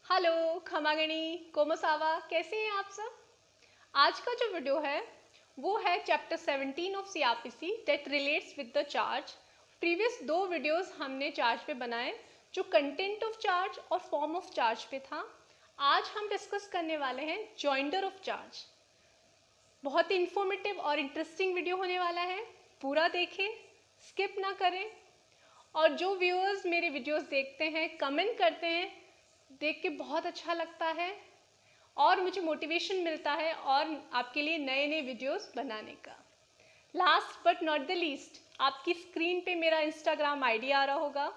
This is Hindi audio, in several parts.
हेलो खमागणी कोमोसावा, कैसे हैं आप सब। आज का जो वीडियो है वो है chapter 17 of CrPC that relates with the charge. Previous दो वीडियोस हमने चार्ज पे बनाए जो कंटेंट ऑफ चार्ज और फॉर्म ऑफ चार्ज पे था। आज हम डिस्कस करने वाले हैं जॉइंडर ऑफ चार्ज। बहुत ही इंफॉर्मेटिव और इंटरेस्टिंग वीडियो होने वाला है, पूरा देखें, स्किप ना करें। और जो व्यूअर्स मेरे वीडियोस देखते हैं, कमेंट करते हैं, देख के बहुत अच्छा लगता है और मुझे मोटिवेशन मिलता है और आपके लिए नए नए वीडियोस बनाने का। Last but not the least, आपकी स्क्रीन पे मेरा इंस्टाग्राम आईडी आ रहा होगा।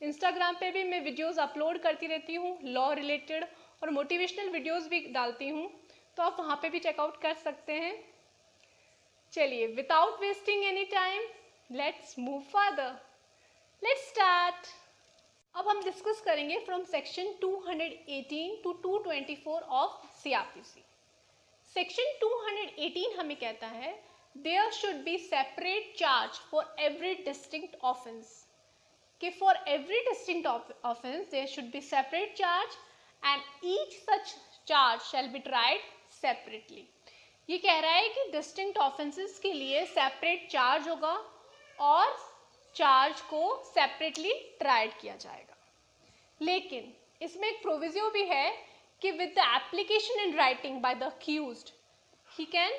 इंस्टाग्राम पे भी मैं वीडियोस अपलोड करती रहती हूँ, लॉ रिलेटेड और मोटिवेशनल वीडियोस भी डालती हूँ, तो आप वहाँ पे भी चेकआउट कर सकते हैं। चलिए, without wasting any time, let's move further. Let's start. अब हम डिस्कस करेंगे from section 218 to 224 of CrPC. Section 218 हमें कहता है there should be separate charge for every distinct offence, कि for every distinct offence there should be separate charge and each such charge shall be tried separately. ये कह रहा है कि डिस्टिंक्ट ऑफेंसेस के लिए सेपरेट चार्ज होगा और चार्ज को सेपरेटली ट्राइड किया जाएगा। लेकिन इसमें एक प्रोविजो भी है कि with the application in writing by the accused he can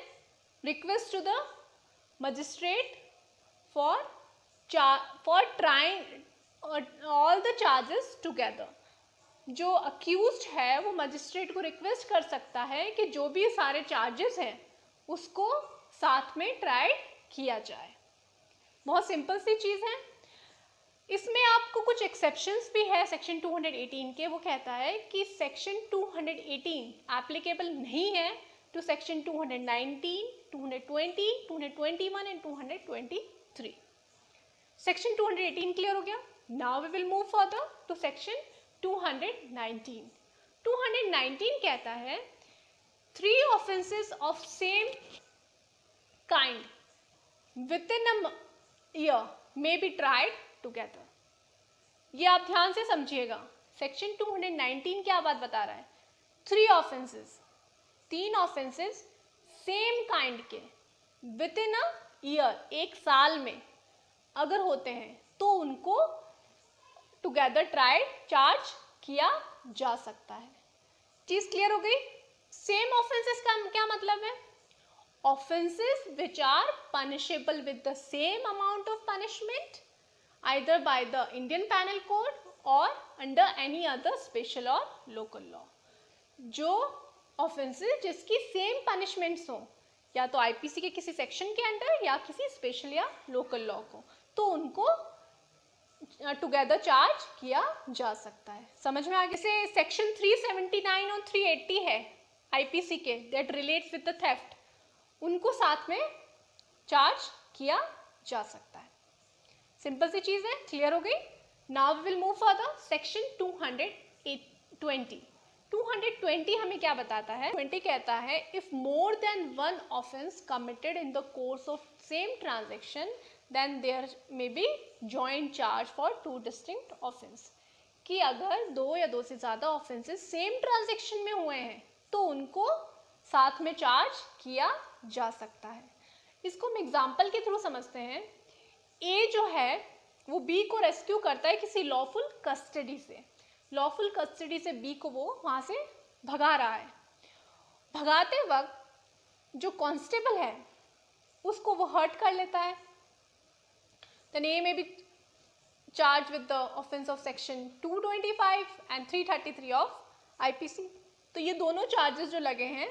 request to the magistrate for trying all the charges together. जो अक्यूज्ड है वो मजिस्ट्रेट को रिक्वेस्ट कर सकता है कि जो भी सारे चार्जेस हैं उसको साथ में ट्राइड किया जाए। बहुत सिंपल सी चीज़ है। इसमें आपको कुछ एक्सेप्शंस भी है सेक्शन 218 के। वो कहता है कि सेक्शन 218 एप्लीकेबल नहीं है to section 219, 220, 221 and 223। Section 218 clear हो गया। Now we will move further to section 219। 219 कहता है 3 offences of same kind within a year may be tried together। ये आप ध्यान से समझिएगा। सेक्शन 219 क्या बात बता रहा है? 3 ऑफेंसेस, 3 ऑफेंसेस सेम काइंड के विदिन अ ईयर, एक साल में अगर होते हैं तो उनको टुगेदर ट्राइड चार्ज किया जा सकता है। चीज क्लियर हो गई। सेम ऑफेंसेस का क्या मतलब है? Offenses which are punishable with the same amount of punishment either by the Indian Penal Code or under any other special or local law। जो offenses जिसकी same punishments हो, या तो IPC के किसी सेक्शन के अंडर या किसी स्पेशल या लोकल लॉ को, तो उनको टुगेदर चार्ज किया जा सकता है। समझ में आगे से सेक्शन 379 और 380 है IPC के that relates with the theft, उनको साथ में चार्ज किया जा सकता है। सिंपल सी चीज है, क्लियर हो गई। Now we will move further section 220। 220 हमें क्या बताता है? 20 कहता है if more than one offence committed in the course of same transaction then there may be joint charge for 2 distinct offence. कि अगर 2 या 2 से ज्यादा ऑफेंसेस सेम ट्रांजेक्शन में हुए हैं तो उनको साथ में चार्ज किया जा सकता है। इसको हम एग्जाम्पल के थ्रू समझते हैं। ए जो है वो बी को रेस्क्यू करता है किसी लॉफुल कस्टडी से। लॉफुल कस्टडी से बी को वो वहां से भगा रहा है। भगाते वक्त जो कांस्टेबल है उसको वो हर्ट कर लेता है। देन ए में B charge with the offence of section 225 and 333 of IPC। तो ये दोनों चार्जेस जो लगे हैं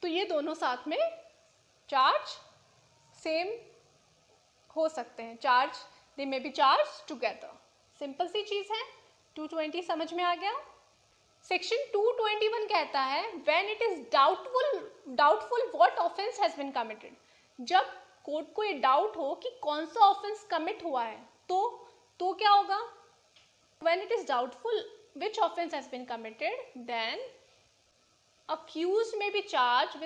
तो ये दोनों साथ में चार्ज सेम हो सकते हैं। चार्ज दे में बी चार्ज टुगेदर। सिंपल सी चीज है। 220 समझ में आ गया। सेक्शन 221 कहता है when it is doubtful what offence has been committed. जब कोर्ट को ये डाउट हो कि कौन सा ऑफेंस कमिट हुआ है तो क्या होगा? When it is doubtful which offence has been committed then accused may be charged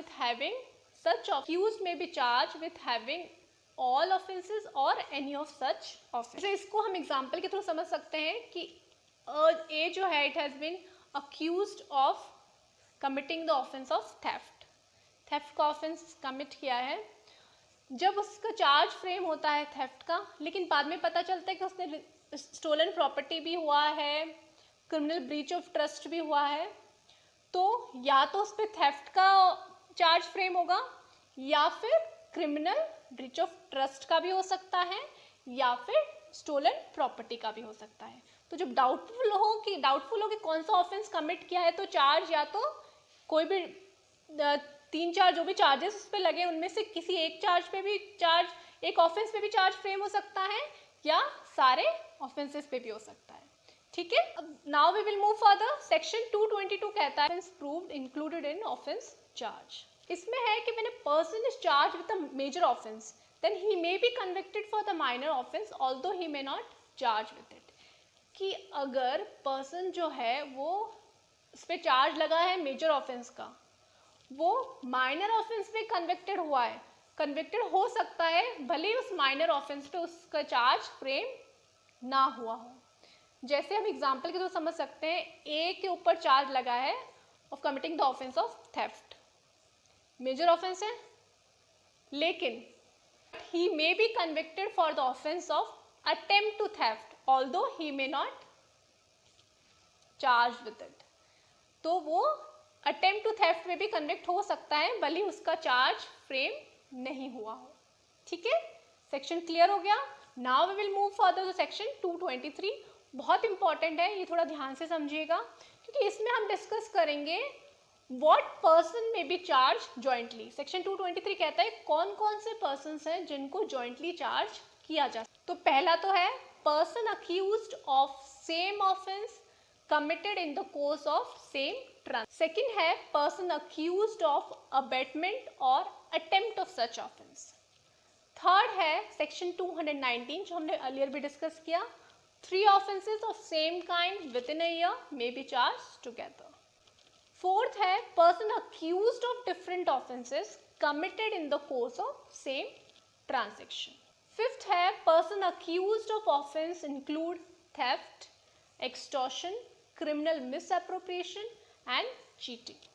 with having all offenses or any of such offenses। इसको हम एग्जाम्पल के थ्रू समझ सकते हैं कि ए जो है it has been accused of committing the offence of theft, theft का ऑफेंस कमिट किया है, जब उसका चार्ज फ्रेम होता है थेफ्ट का, लेकिन बाद में पता चलता है कि उसने स्टोलन प्रॉपर्टी भी हुआ है, क्रिमिनल ब्रीच ऑफ ट्रस्ट भी हुआ है, तो या तो उस पर थेफ्ट का चार्ज फ्रेम होगा या फिर क्रिमिनल ब्रीच ऑफ ट्रस्ट का भी हो सकता है या फिर स्टोलन प्रॉपर्टी का भी हो सकता है। तो जब डाउटफुल हो कि कौन सा ऑफेंस कमिट किया है, तो चार्ज या तो कोई भी 3-4 जो भी चार्जेस उस पर लगे उनमें से किसी एक चार्ज पे भी एक ऑफेंस पे भी चार्ज फ्रेम हो सकता है या सारे ऑफेंसेस पे भी हो सकता है। ठीक है, अब now we will move further. Section 222 कहता है proved included in offence charge. इसमें है कि when a person is charge with a major offence then he may be convicted for the minor offence although he may not charge with it. कि अगर पर्सन जो है वो उस पर चार्ज लगा है मेजर ऑफेंस का, वो माइनर ऑफेंस पे कन्विक्टेड हुआ है, कन्विक्टेड हो सकता है भले ही उस माइनर ऑफेंस पे उसका चार्ज फ्रेम ना हुआ हो। जैसे हम एग्जांपल के थ्रू समझ सकते हैं, ए के ऊपर चार्ज लगा है of committing the offence of theft, major offence है, लेकिन he may be convicted for the offense of attempt to theft although he may not charged with it। तो वो attempt to theft में भी कन्विक्ट हो सकता है भले ही उसका चार्ज फ्रेम नहीं हुआ हो। ठीक है, सेक्शन क्लियर हो गया। Now we will move further to section 223। बहुत इंपॉर्टेंट है, ये थोड़ा ध्यान से समझिएगा क्योंकि इसमें हम डिस्कस करेंगे What person may be charged jointly। Section 223 कहता है कौन कौन से persons हैं जिनको jointly charge किया जा सकता। तो पहला तो है person accused of same offense committed in the course of same transaction। Second है person accused of abatement or attempt of such offense। Third है सेक्शन 219 जो हमने अर्लियर भी डिस्कस किया, 3 offenses of same kind within a year may be charged together। Fourth है person accused of different offences committed in the course of same transaction. Fifth है person accused of offence include theft, extortion, criminal misappropriation and cheating.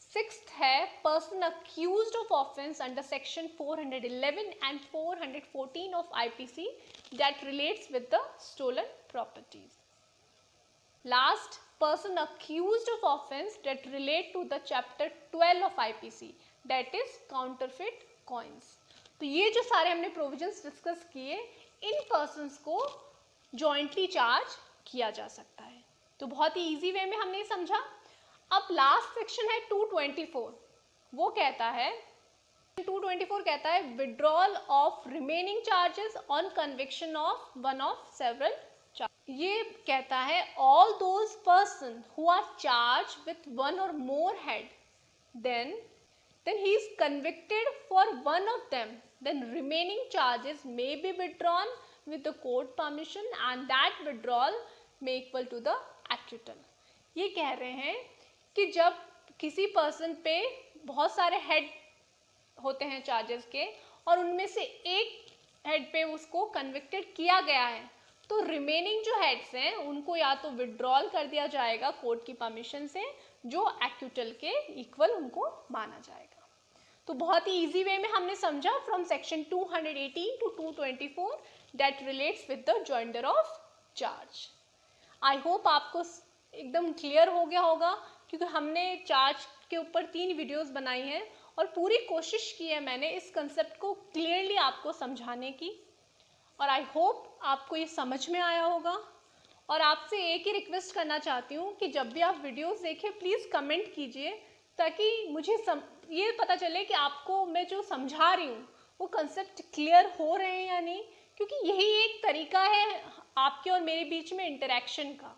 Sixth है person accused of offence under section 411 and 414 of IPC that relates with the stolen properties. Last, person accused of offense that relate to the chapter 12 of IPC that is counterfeit coins। तो ये जो सारे हमने प्रोविजंस डिस्कस किए, इन पर्सन्स को जॉइंटली चार्ज किया जा सकता है। तो बहुत ही इजी वे में हमने समझा। अब लास्ट सेक्शन है 224। वो कहता है 224 कहता है withdrawal of remaining charges on conviction of one of several. ये कहता है all those person who are charge with one or more head then he is convicted for one of them, then remaining charges may be withdrawn with the court permission and that withdrawal may equal to the acquittal. ये कह रहे हैं कि जब किसी पर्सन पे बहुत सारे हेड होते हैं चार्जेस के और उनमें से एक हेड पे उसको कन्विक्टेड किया गया है, तो रिमेनिंग जो हेड्स हैं उनको या तो विड्रॉल कर दिया जाएगा कोर्ट की परमिशन से, जो एक्विटल के इक्वल उनको माना जाएगा। तो बहुत ही इजी वे में हमने समझा from section 218 to 224 that relates with the joinder of charge. I hope आपको एकदम क्लियर हो गया होगा क्योंकि हमने चार्ज के ऊपर 3 वीडियोस बनाई हैं और पूरी कोशिश की है मैंने इस कंसेप्ट को क्लियरली आपको समझाने की, और आई होप आपको ये समझ में आया होगा। और आपसे एक ही रिक्वेस्ट करना चाहती हूँ कि जब भी आप वीडियोस देखें प्लीज़ कमेंट कीजिए ताकि मुझे ये पता चले कि आपको मैं जो समझा रही हूँ वो कंसेप्ट क्लियर हो रहे हैं या नहीं, क्योंकि यही एक तरीका है आपके और मेरे बीच में इंटरेक्शन का।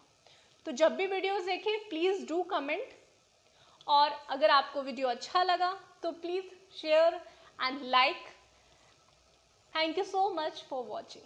तो जब भी वीडियोस देखें प्लीज़ डू कमेंट, और अगर आपको वीडियो अच्छा लगा तो please share and like. Thank you so much for watching.